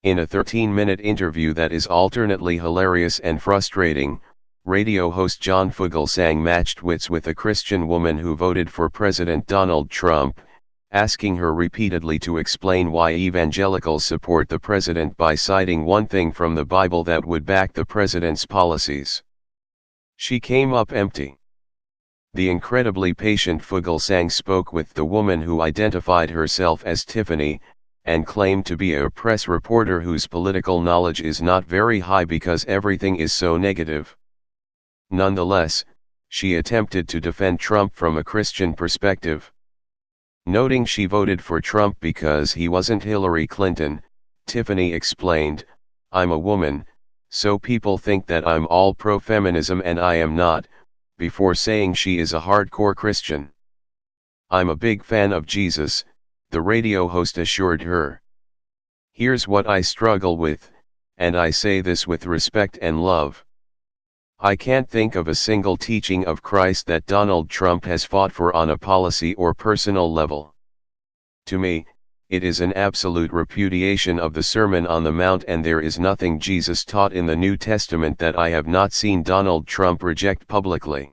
In a 13-minute interview that is alternately hilarious and frustrating, radio host John Fugelsang matched wits with a Christian woman who voted for President Donald Trump, asking her repeatedly to explain why evangelicals support the president by citing one thing from the Bible that would back the president's policies. She came up empty. The incredibly patient Fugelsang spoke with the woman who identified herself as Tiffany, and claimed to be a press reporter whose political knowledge is not very high because everything is so negative. Nonetheless, she attempted to defend Trump from a Christian perspective. Noting she voted for Trump because he wasn't Hillary Clinton, Tiffany explained, "I'm a woman, so people think that I'm all pro-feminism and I am not," before saying she is a hardcore Christian. "I'm a big fan of Jesus," the radio host assured her. "Here's what I struggle with, and I say this with respect and love. I can't think of a single teaching of Christ that Donald Trump has fought for on a policy or personal level. To me, it is an absolute repudiation of the Sermon on the Mount, and there is nothing Jesus taught in the New Testament that I have not seen Donald Trump reject publicly.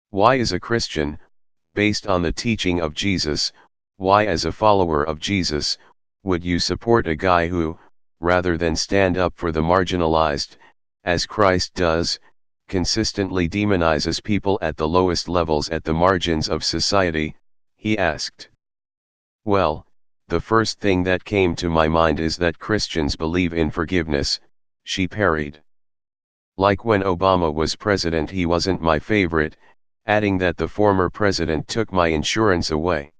Why, as a Christian, based on the teaching of Jesus, why as a follower of Jesus, would you support a guy who, rather than stand up for the marginalized, as Christ does, consistently demonizes people at the lowest levels at the margins of society?" he asked. "Well, the first thing that came to my mind is that Christians believe in forgiveness," she parried. "Like when Obama was president, he wasn't my favorite," adding that the former president took my insurance away.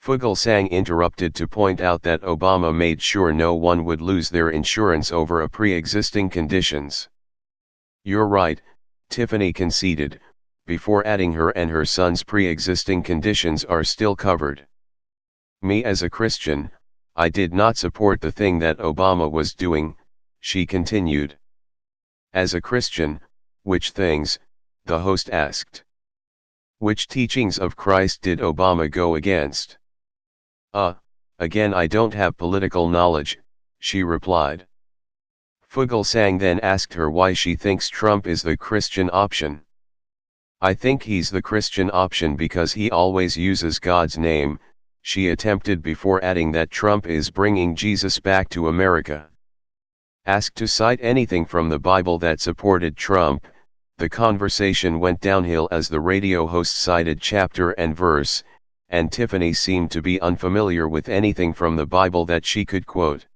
Fugelsang interrupted to point out that Obama made sure no one would lose their insurance over a pre-existing conditions. "You're right," Tiffany conceded, before adding her and her son's pre-existing conditions are still covered. "Me as a Christian, I did not support the thing that Obama was doing," she continued. "As a Christian, which things?" the host asked. "Which teachings of Christ did Obama go against?" Again I don't have political knowledge," she replied. Fugelsang then asked her why she thinks Trump is the Christian option. "I think he's the Christian option because he always uses God's name," she attempted, before adding that Trump is bringing Jesus back to America. Asked to cite anything from the Bible that supported Trump, the conversation went downhill as the radio host cited chapter and verse, and Tiffany seemed to be unfamiliar with anything from the Bible that she could quote.